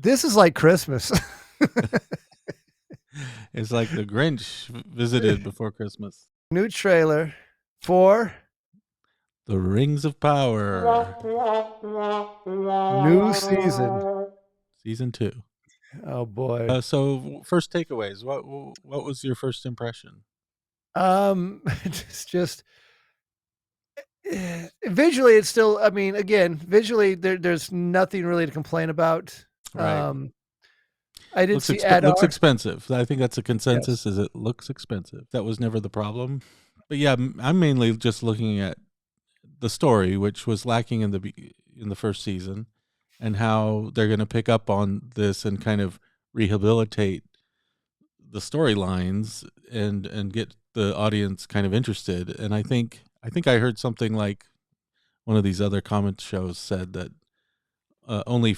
This is like Christmas. It's like the Grinch visited before Christmas. New trailer for The Rings of Power, new season. season 2. Oh boy. So first takeaways. What was your first impression? It's just visually, it's still. I mean, again, visually, there's nothing really to complain about. Right. I did see Adar. Looks expensive. I think that's a consensus. Yes. Is it looks expensive? That was never the problem. But yeah, I'm mainly just looking at the story, which was lacking in the first season, and how they're going to pick up on this and kind of rehabilitate the storylines and get the audience kind of interested. And I think I heard something like one of these other comment shows said that only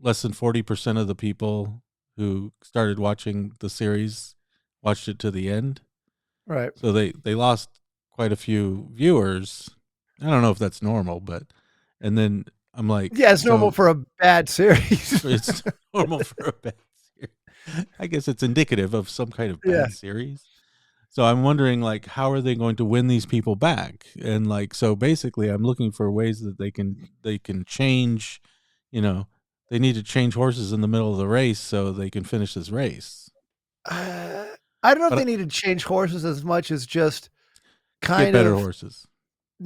less than 40% of the people who started watching the series watched it to the end. Right. So they lost quite a few viewers. I don't know if that's normal, but and then I'm like, yeah, it's normal for a bad series. It's normal for a bad series. I guess it's indicative of some kind of bad series. So I'm wondering, like, how are they going to win these people back? And like, so basically, I'm looking for ways that they can change. You know, they need to change horses in the middle of the race so they can finish this race. I don't know if they need to change horses as much as just kind get better horses.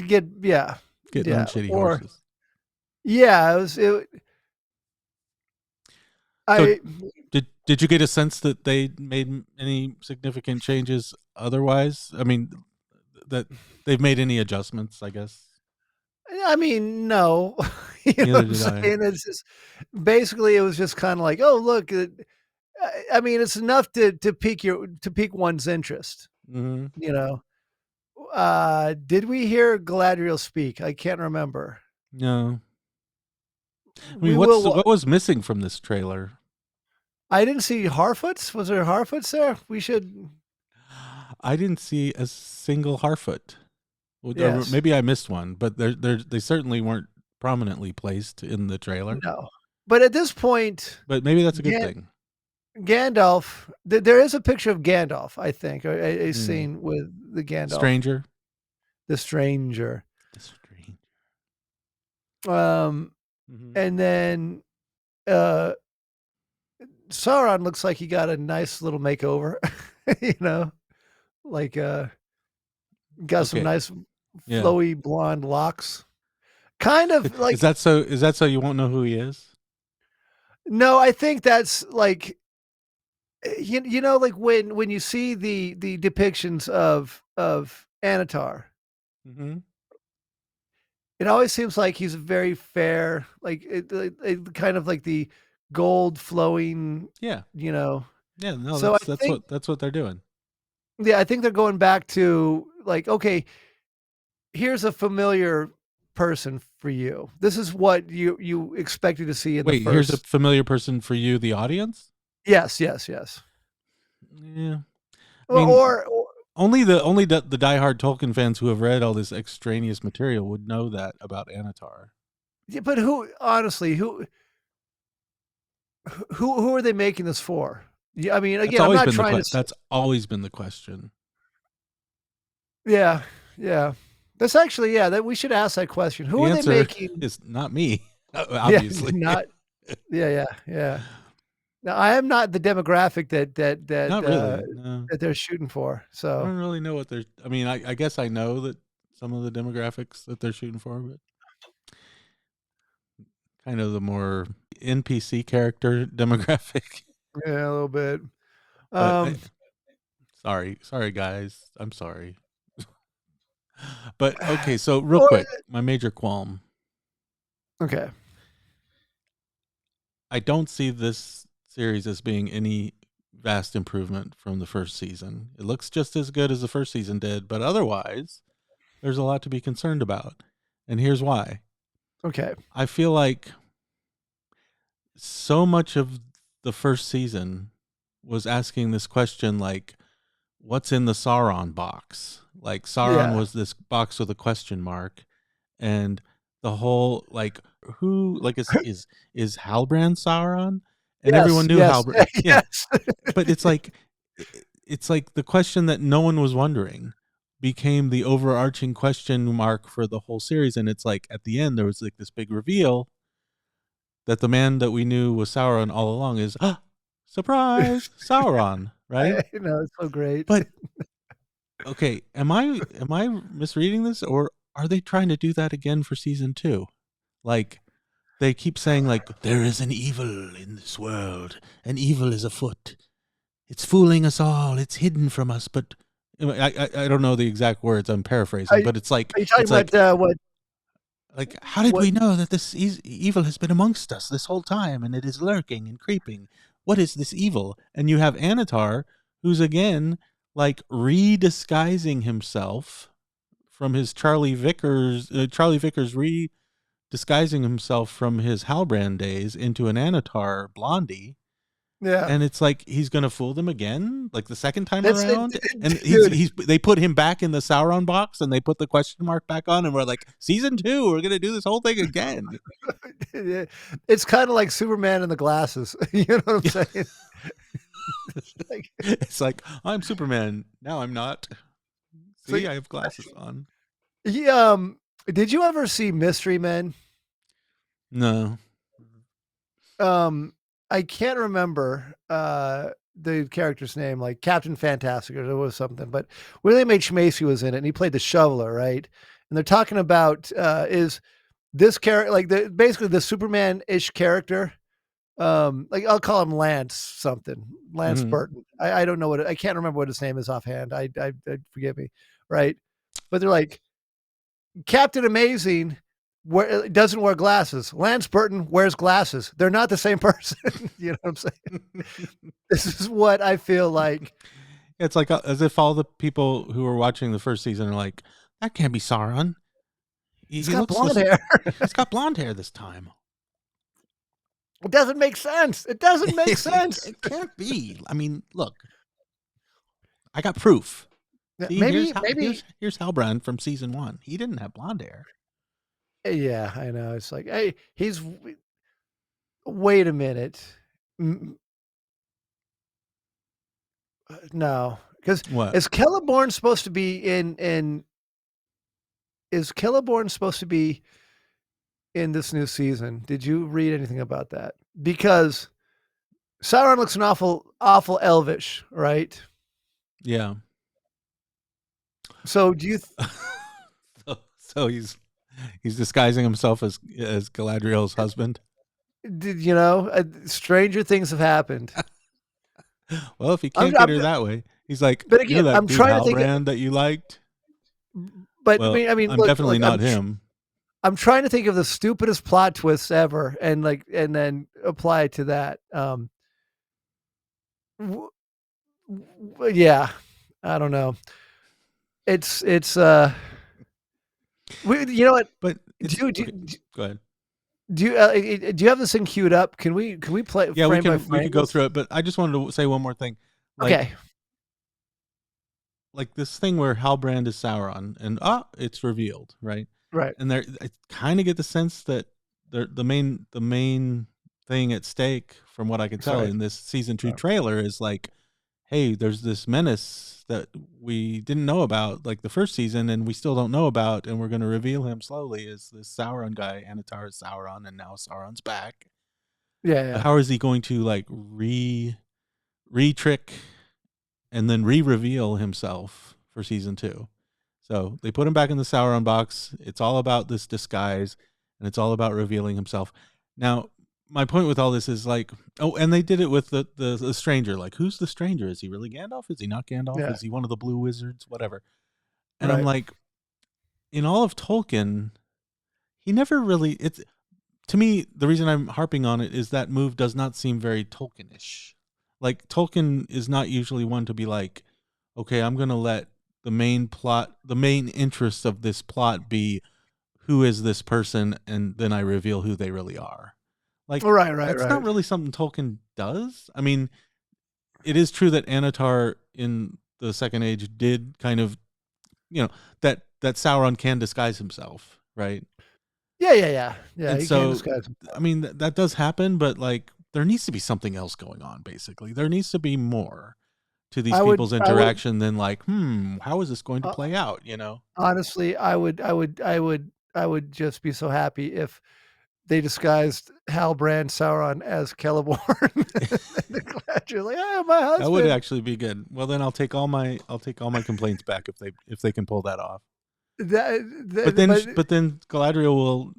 Get non-shitty horses. Yeah, Did you get a sense that they made any significant changes otherwise? I mean, that they've made any adjustments, I guess. I mean, no. You know what I'm saying? It's just basically it was just kind of like, oh look, I mean, it's enough to pique one's interest. Mm-hmm. You know, did we hear Galadriel speak? I can't remember. No. I mean, what was missing from this trailer? I didn't see Harfoots. Was there Harfoots there? We should. I didn't see a single Harfoot. Yes. Maybe I missed one, but they certainly weren't prominently placed in the trailer. No, but at this point, but maybe that's a good thing. Gandalf. There is a picture of Gandalf, I think, a scene with the Gandalf. Stranger. The Stranger. The Stranger. And then Sauron looks like he got a nice little makeover. You know, like got some nice flowy blonde locks. Kind of like Is that so you won't know who he is? No, I think that's like you know, like when you see the depictions of Anatar. Mm-hmm. It always seems like he's very fair, like it kind of like the gold flowing. Yeah, you know. Yeah, no, so that's what they're doing. Yeah, I think they're going back to like, okay, here's a familiar person for you. This is what you expected to see in the first. Here's a familiar person for you, the audience. Yes. Yeah, I mean, or only the diehard Tolkien fans who have read all this extraneous material would know that about Anatar. Yeah, but who are they making this for? Yeah, I mean, again, I'm not trying to. That's always been the question. Yeah. That's actually that we should ask that question. Who are they making? It's not me, obviously. Not. Yeah. Now, I am not the demographic that not really, no. that they're shooting for. So I don't really know what they're. I mean, I guess I know that some of the demographics that they're shooting for, but kind of the more NPC character demographic. Yeah, a little bit. Sorry, guys. I'm sorry. But okay, so real quick, my major qualm. Okay. I don't see this series as being any vast improvement from the first season. It looks just as good as the first season did, but otherwise, there's a lot to be concerned about. And here's why. Okay. I feel like so much of the first season was asking this question, like, what's in the Sauron box? Like, Sauron was this box with a question mark, and the whole, like, who, like, is Halbrand Sauron? and everyone Yes, knew yes, Halbrand. Yeah, yes. but it's like the question that no one was wondering became the overarching question mark for the whole series, and it's like at the end there was like this big reveal that the man that we knew was Sauron all along is surprise Sauron, right? I know, it's so great. But okay, am I misreading this, or are they trying to do that again for season 2? Like they keep saying like there is an evil in this world, an evil is afoot. It's fooling us all. It's hidden from us, but I don't know the exact words. I'm paraphrasing, but Are you talking it's like about, like how did what we know that this evil has been amongst us this whole time and it is lurking and creeping? What is this evil? And you have Anatar, who's again like redisguising himself from his Charlie Vickers disguising himself from his Halbrand days into an Anatar blondie, yeah. and it's like he's gonna fool them again, like the second time That's it, around. And dude. he's they put him back in the Sauron box, and they put the question mark back on, and we're like, season 2, we're gonna do this whole thing again. It's kinda like Superman and the glasses, you know what I'm saying? Like, It's like I'm Superman now. I'm not. so See, I have glasses on. he, did you ever see Mystery Men? No. Um, I can't remember, the character's name, like Captain Fantastic or there was something, but William H. Macy was in it, and he played the shoveler, right? And they're talking about, is this character like, basically the Superman-ish character, like, I'll call him Lance something, Lance Mm-hmm. Burton. I don't know I can't remember what his name is offhand. I forgive me, right? But they're like, Captain Amazing doesn't wear glasses. Lance Burton wears glasses. They're not the same person. You know what I'm saying? This is what I feel like. It's like as if all the people who were watching the first season are like, that can't be Sauron. He's He got looks blonde hair. he's got blonde hair this time. It doesn't make sense. It doesn't make sense. It can't be. I mean, look, I got proof. See, Maybe, here's Halbrand from season 1. He didn't have blonde hair. yeah, I know. It's like, hey, wait a minute. No, because What? is Celeborn supposed to be is Celeborn supposed to be in this new season? Did you read anything about that? Because Sauron looks an awful elvish, right? Yeah. So do you So he's disguising himself as Galadriel's husband. did you know stranger things have happened? Well, if he I'm, can't get I'm, her that way, he's like, but you know again, that I'm dude trying to think. Halbrand that you liked. But Well, I mean, I'm look, definitely not him. I'm trying to think of the stupidest plot twists ever, and then apply it to that. Yeah, I don't know. It's you know what? But it's Do you okay. Go ahead. do you have this thing queued up? Can we play Yeah, frame by we frame could go this? through it, but I just wanted to say one more thing. Okay. Like this thing where Halbrand is Sauron, and it's revealed, right? Right. And I kind of get the sense that the main thing at stake, from what I can tell Sorry. in this season 2 trailer, is like, hey, there's this menace that we didn't know about like the first season, and we still don't know about, and we're going to reveal him slowly as this Sauron guy. Anatar is Sauron, and now Sauron's back. Yeah, But yeah. how is he going to like re-trick and then re-reveal himself for season 2? So they put him back in the Sauron box. It's all about this disguise, and it's all about revealing himself. Now, my point with all this is like, oh, and they did it with the stranger. Like, who's the stranger? Is he really Gandalf? Is he not Gandalf? Yeah. Is he one of the blue wizards? Whatever. And I'm Right. like, in all of Tolkien, he never really. It's to me, the reason I'm harping on it is that move does not seem very Tolkienish. Like Tolkien is not usually one to be like, okay, I'm gonna let the main plot, the main interest of this plot be who is this person, and then I reveal who they really are. Like that's not Right. really something Tolkien does. I mean, it is true that Anatar in the Second Age did kind of, that Sauron can disguise himself, right? Yeah. And He can so, disguise I mean, that does happen, but like there needs to be something else going on. Basically, there needs to be more to these I would people's I would interaction than like, how is this going to uh, play out? You know, honestly, I would just be so happy if they disguised Halbrand Sauron as Celeborn. And the Galadriel's like, "Oh, my that would husband." actually be good. Well, then I'll take all my complaints back if they can pull that off. That, But that then but but then Galadriel will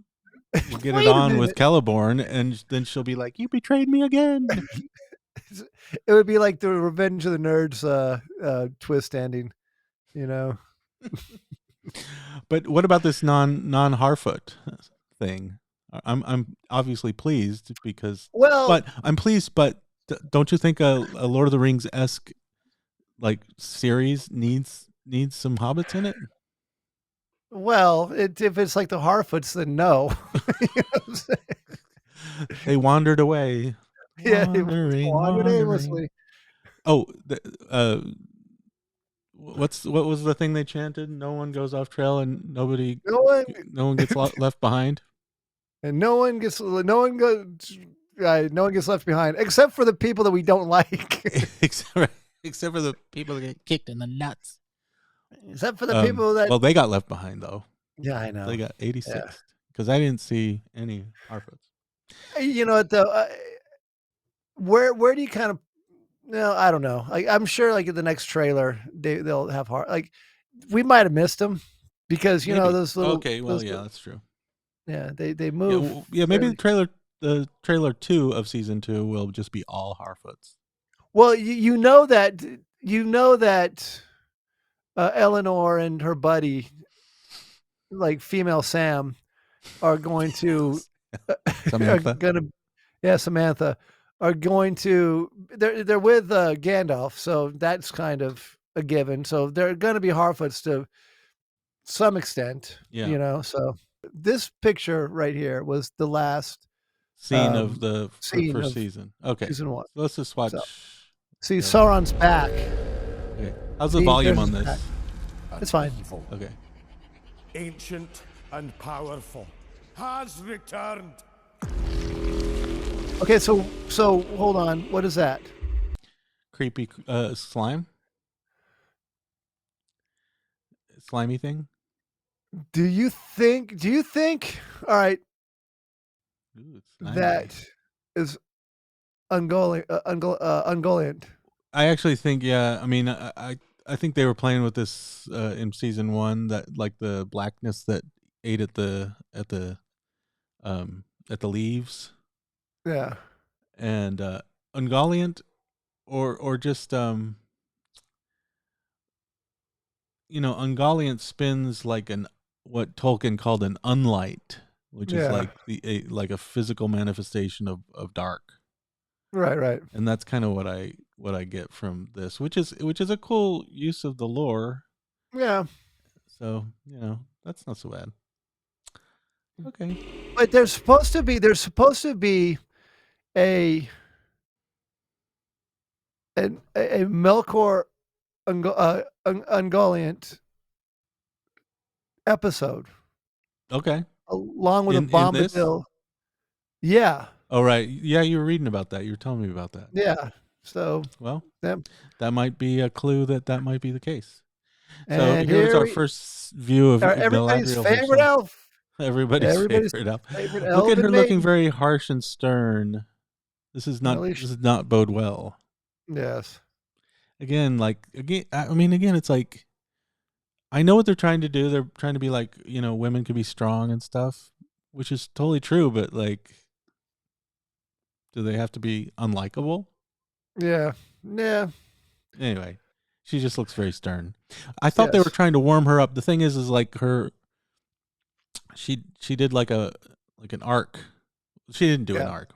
get it wait a on with minute. Celeborn, and then she'll be like, "You betrayed me again." It would be like the Revenge of the Nerds twist ending, you know. But what about this non Harfoot thing? I'm obviously pleased because, Well, but I'm pleased, but don't you think a Lord of the Rings esque like series needs some hobbits in it? if it's like the Harfoots, then no. You know what I'm saying? They wandered away, Yeah, it wandering, wandered wandering. aimlessly. Oh, what was the thing they chanted? No one goes off trail, and No one no one gets left behind. and no one gets left behind except for the people that we don't like. except except for the people that get kicked in the nuts. Except for the people that Well, they got left behind though. yeah, I They know. got Yeah. 86th because I didn't see any Harfoots. You know what though? Where do you kind of no, I don't know. I'm sure like in the next trailer they'll have heart. Like we might have missed them because you know Maybe. Okay. Well, those yeah, that's true. yeah they Yeah. move Yeah. Maybe fairly. the trailer 2 of season 2 will just be all Harfoots. Well, you know that Eleanor and her buddy, like female Sam, are going to are Samantha. gonna yeah Samantha are going to they're with Gandalf, so that's kind of a given. So they're going to be Harfoots to some extent, Yeah. you know. So this picture right here was the last Scene of the scene first of season. Okay. season one. So let's just So watch. see, The, Sauron's back. okay. How's the See, volume there's on his back. this? It's fine. Evil, Okay. ancient and powerful, has returned. Okay, so hold on. What is that? Creepy slimy thing. Do you think all right, Ooh, it's slimy. that is Ungoliant? I actually think, yeah. I mean, I think they were playing with this in season 1, that like the blackness that ate at the leaves, Yeah. and Ungoliant, or just Ungoliant spins like an what Tolkien called an unlight, which is Yeah. like like a physical manifestation of dark. Right, right. And that's kind of what I get from this, which is a cool use of the lore. Yeah. So that's not so bad. Okay. But there's supposed to be a a Melkor Ungoliant episode Okay. along with a In this? Bombadil. Yeah. Oh right. Yeah, you were reading about that. You were telling me about that. Yeah. So Well, them that might be a clue that might be the case. So and here's here our we first view of are everybody's Galadriel favorite herself. elf. Everybody's Everybody's favorite elf. favorite Look at her elven looking maiden. very harsh and stern. This is not At least this is not bode well. yes. Again, I mean, again, it's like I know what they're trying to do. They're trying to be like, women can be strong and stuff, which is totally true, but like, do they have to be unlikable? Yeah. Yeah. Anyway, she just looks very stern. I thought they were Yes. trying to warm her up. The thing is like she did like an arc. She didn't do an Yeah. arc,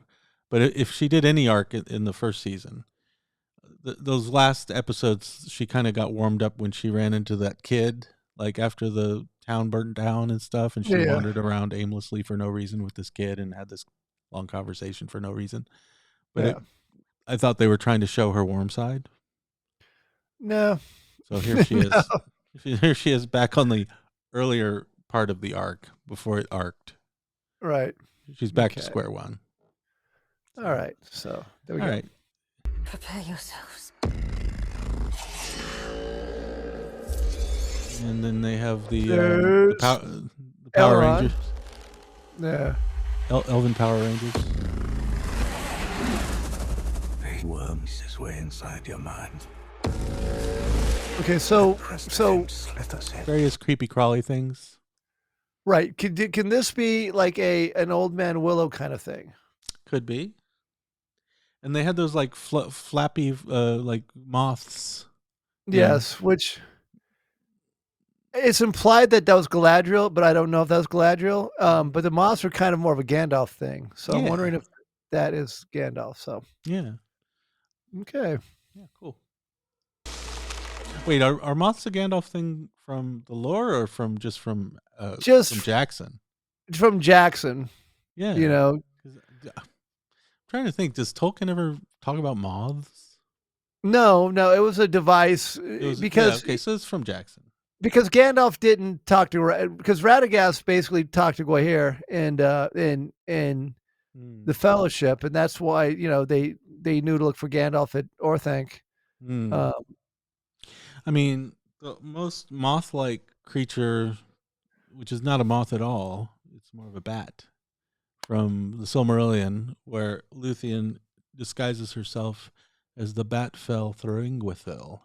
but if she did any arc in the first season, those last episodes, she kind of got warmed up when she ran into that kid, like after the town burned down and stuff, and she Yeah. wandered around aimlessly for no reason with this kid and had this long conversation for no reason. But Yeah. I thought they were trying to show her warm side. No. So here she No. is. Here she is back on the earlier part of the arc before it arced. Right. She's back to Okay. square one. All right. So there we All go. right. Prepare yourselves. And then they have the There's Power Elrond. Rangers, Yeah. Elven Power Rangers. The worms his way inside your mind. Okay. So Let us in. Various creepy crawly things. right. Can this be like an Old Man Willow kind of thing? Could be. And they had those like flappy like moths. Yes. Which it's implied that was Galadriel, but I don't know if that was Galadriel. But the moths are kind of more of a Gandalf thing. So I'm Yeah. wondering if that is Gandalf. So Yeah. okay. Yeah, cool. Wait, are moths a Gandalf thing from the lore or from from Jackson? From Jackson. Yeah. You know. 'Cause, I'm trying to think, does Tolkien ever talk about moths? No, it was a device because okay, so it's from Jackson. because Gandalf didn't talk to because Radagast basically talked to Goyer and in the Fellowship, and that's why they knew to look for Gandalf at Orthanc. I mean, the most moth-like creature, which is not a moth at all, it's more of a bat, from the Silmarillion, where Luthien disguises herself as the bat fell Thringwithil.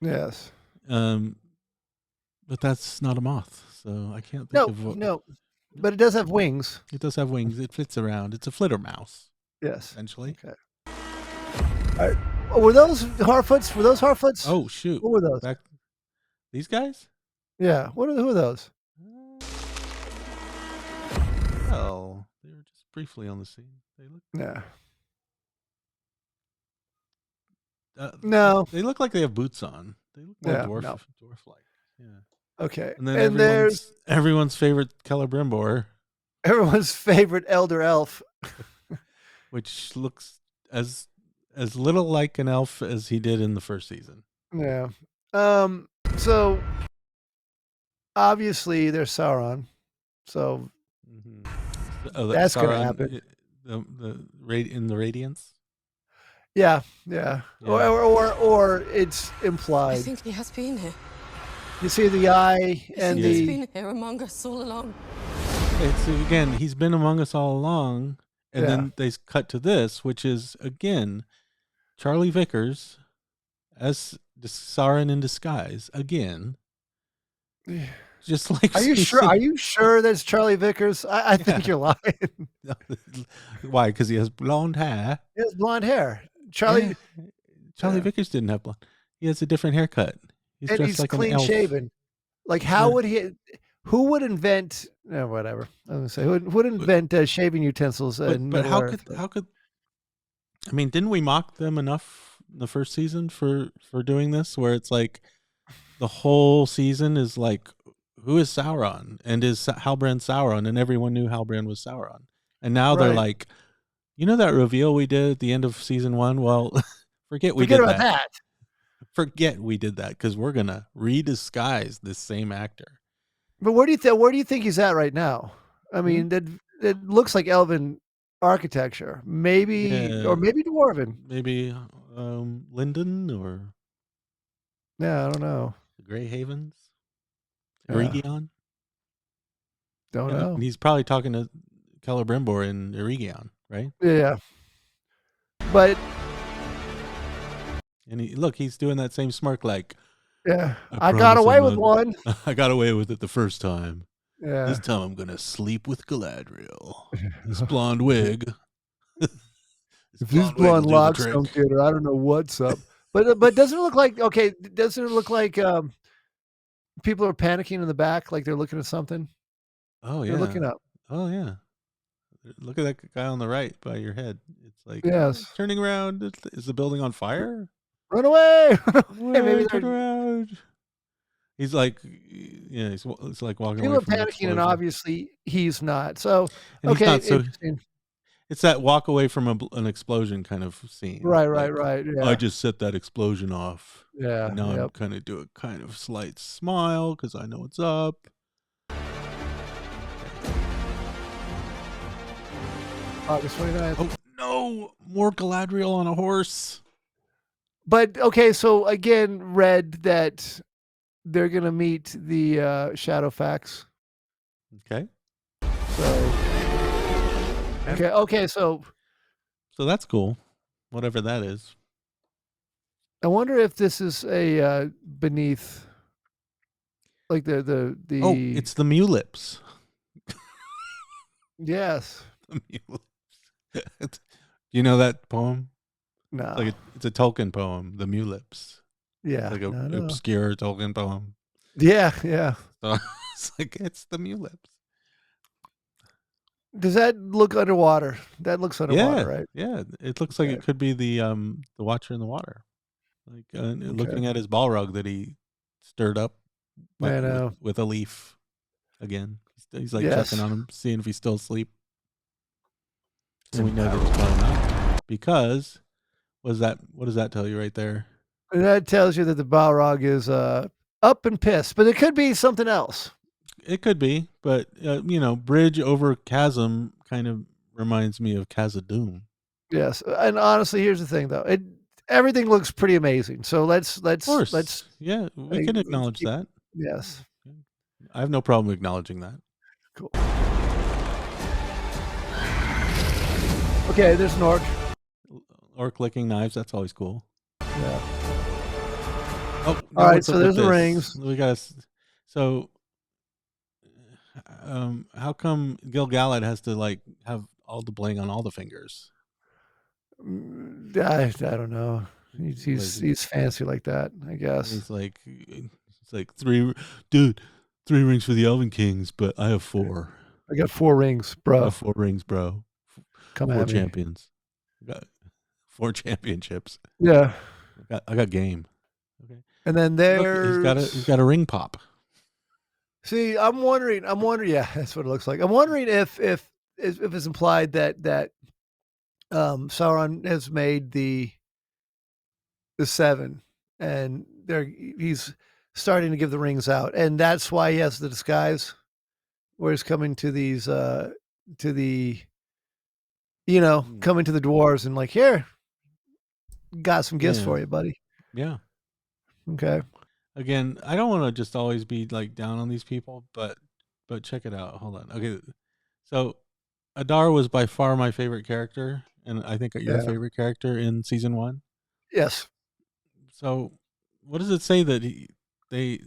Yes. But that's not a moth, so I can't think of what. No, but it does have wings. It does have wings. It flits around. It's a flittermouse. Yes. Essentially. Okay. All right. Were those Harfoots? Were those Harfoots? Oh shoot! What were those? These guys? Yeah. Who are those? Well, they were just briefly on the scene. They look. Yeah. No. They look like they have boots on. They look more dwarf-like. Yeah. Okay. And then there's everyone's favorite Celebrimbor. Everyone's favorite elder elf. Which looks as little like an elf as he did in the first season. Yeah. So obviously there's Sauron. So that's going to happen. In the Radiance. Yeah. Or it's implied. I think he has been here. You see the eye and he's been here among us all along. It's again, he's been among us all along, and then they cut to this, which is again Charlie Vickers as Sauron in disguise again. Just like Are you sure that's Charlie Vickers? I think you're lying. Why? Because he has blonde hair. He has blonde hair. Charlie Vickers didn't have blonde. He has a different haircut. He's like clean an elf. shaven. Like how would he? Who would invent? Whatever. I was gonna say who would invent shaving utensils in but Middle Earth? How could? I mean, didn't we mock them enough in the first season for doing this? Where it's like the whole season is like, who is Sauron and is Halbrand Sauron, and everyone knew Halbrand was Sauron, and now they're like, that reveal we did at the end of season 1. Well, forget we did that. Forget we did that because we're gonna redisguise this same actor. But where do you think he's at right now? I mean, it looks like Elven architecture, maybe or maybe Dwarven, maybe Linden or I don't know. the Grey Havens, Eregion. Don't know. And he's probably talking to Celebrimbor in Eregion, right? Yeah, but. And he's doing that same smirk like, I got away with one. I got away with it the first time. Yeah. This time I'm going to sleep with Galadriel. This blonde wig. If these blonde locks don't get her, I don't know what's up. But doesn't it look like, doesn't it look like people are panicking in the back, like they're looking at something? Oh, yeah. They're looking up. Oh, yeah. Look at that guy on the right by your head. It's like, turning around. Is the building on fire? Run away! Maybe turn around. He's like, it's like walking people away from panicking, explosion. and obviously he's not. So, and he's not, so it's that walk away from an explosion kind of scene. Right. Yeah. I just set that explosion off. Yeah. And now I'm kind of do a kind of slight smile because I know what's up. August 29th. Oh No, more Galadriel on a horse. But okay, so again, read that they're gonna meet the Shadowfax. Okay. So okay, so So that's cool. Whatever that is. I wonder if this is a beneath, like the Oh, it's the Mulips. yes, The Mulips. You know that poem? no, It's a Tolkien poem, The Mulips. yeah, Like a no. obscure Tolkien poem. Yeah. So it's the Mulips. Does that look underwater? That looks underwater, right? Yeah. It looks like Okay. it could be the Watcher in the Water. Like looking at his Balrog that he stirred up I know. with a leaf again. He's like checking Yes. on him, seeing if he's still asleep. And we know that he's probably not. Because what does that tell you right there? And that tells you that the Balrog is up and pissed, but it could be something else. It could be, but bridge over chasm kind of reminds me of Khazad-dûm. Yes, and honestly, here's the thing, though. Everything looks pretty amazing. So let's Of course, yeah, we can acknowledge that. Yes, I have no problem acknowledging that. cool. Okay, there's an orc. Orc licking knives, that's always cool. Yeah. Oh, All right, so there's the rings. We got so. How come Gil-galad has to like have all the bling on all the fingers? I don't know. He's fancy like that, I guess. He's like three rings for the Elven Kings, but I have 4. I got 4 rings, bro. I have 4 rings, bro. Come 4 at me. champions. I got 4 championships. Yeah. I got game. Okay. And then he's got a ring pop. See, I'm wondering. Yeah, that's what it looks like. I'm wondering if it's implied that Sauron has made the 7, and he's starting to give the rings out, and that's why he has the disguise, where he's coming to these coming to the dwarves and like, here, got some gifts for you, buddy. Yeah. Okay. Again, I don't want to just always be like down on these people, but check it out. Hold on. Okay. So Adar was by far my favorite character, and I think your favorite character in season 1. Yes. So what does it say that the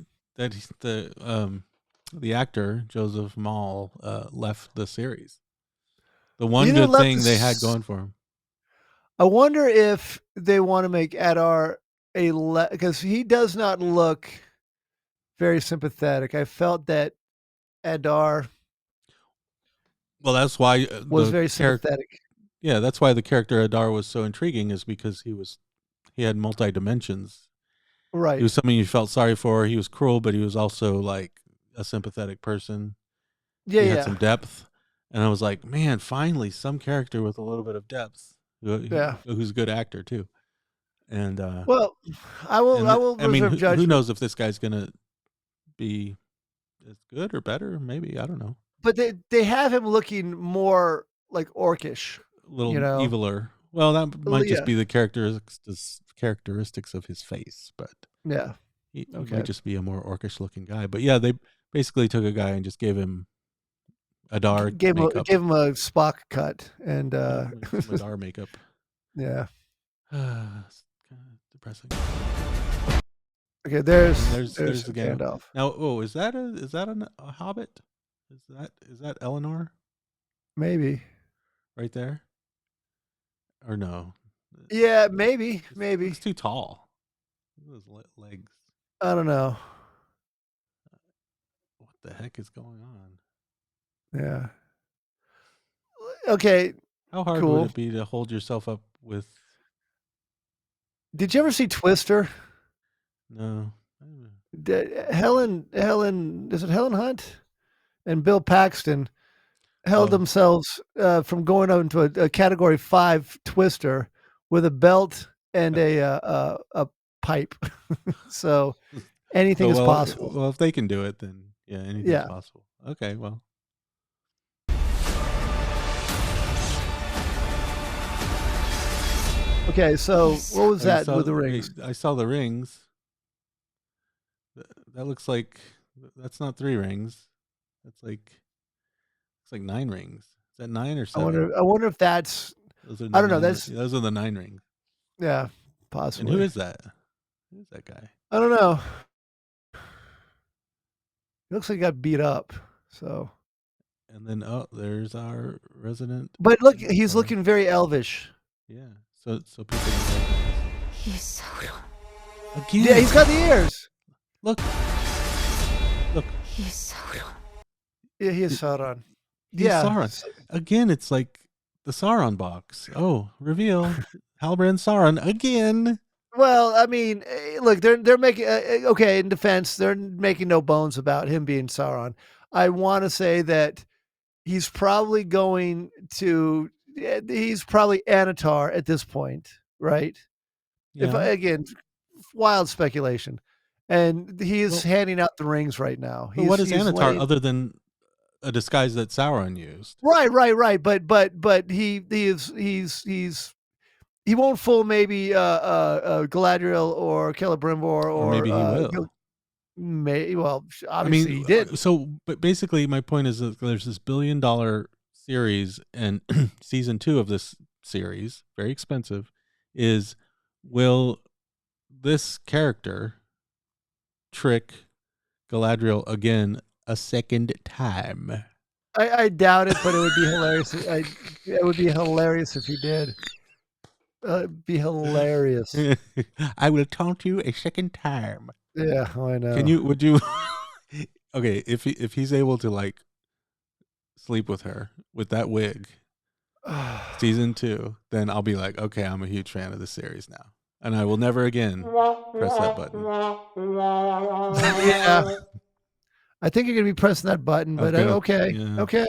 actor Joseph Mall left the series? The one good thing they had going for him. I wonder if they want to make Adar because he does not look very sympathetic. I felt that Adar that's why was very sympathetic. Yeah, that's why the character Adar was so intriguing, is because he had multi dimensions. Right. He was someone you felt sorry for. He was cruel, but he was also like a sympathetic person. Yeah, he had some depth, and I was like, man, finally some character with a little bit of depth. Who's a good actor too. And well, I will reserve judgment. Who knows if this guy's gonna be as good or better? Maybe, I don't know. But they have him looking more like orcish, a little eviler. Well, that might just be the characteristics of his face, but he might just be a more orcish looking guy. But yeah, they basically took a guy and just gave him Adar makeup. Gave him a Spock cut and some Adar makeup. Yeah. It's kind of depressing. Okay, there's the Gandalf. Now, is that a hobbit? Is that Eleanor? Maybe. Right there? Or no? Yeah, maybe. It's too tall. Those legs. I don't know. What the heck is going on? Yeah. Okay. How hard would it be to hold yourself up with? Did you ever see Twister? No. Helen, is it Helen Hunt and Bill Paxton held themselves from going out into a Category 5 Twister with a belt and a pipe. So anything is possible. Well, if they can do it, then anything's possible. Okay, well. Okay, so Yes. what was Oh, you that saw? with the Wait, rings? I saw the rings. That looks like that's not 3 rings. That's like it's like 9 rings. Is that 9 or I 7? wonder. I wonder if that's. Those are I the don't know. 9. That's Those are the 9 rings. yeah, And who possibly. is that? Who is that guy? I don't know. It looks like he got beat up. So, And then there's our resident but look, he's Minotaur. looking very elvish. Yeah. So people don't recognize. He's Sauron. Again. Yeah, he's got the ears. Look. Look. He's Sauron. Yeah, he is Sauron. He's Yeah. Sauron. Again, it's like the Sauron box. Oh, reveal. Halbrand Sauron again. Well, I mean, look, they're making okay. In defense, they're making no bones about him being Sauron. I want to say that he's probably going to. He's probably Anatar at this point, right? If Yeah. again, wild speculation, and he is Well, handing out the rings right now. but what is He's Anatar laying, other than a disguise that Sauron used? right. But he won't fool maybe Galadriel or Celebrimbor Or maybe he will. well, I obviously mean, he did. but basically, my point is that there's this $1 billion series, and season 2 of this series, very expensive, is will this character trick Galadriel again a second time? I doubt it, but it would be hilarious. It would be hilarious if he did. It'd be hilarious. I will taunt you a second time. Yeah, I know. Would you? Okay, if he's able to like sleep with her with that wig, season 2, then I'll be like, okay, I'm a huge fan of the series now, and I will never again press that button. Yeah, I think you're gonna be pressing that button, but Okay. okay, Yeah. okay.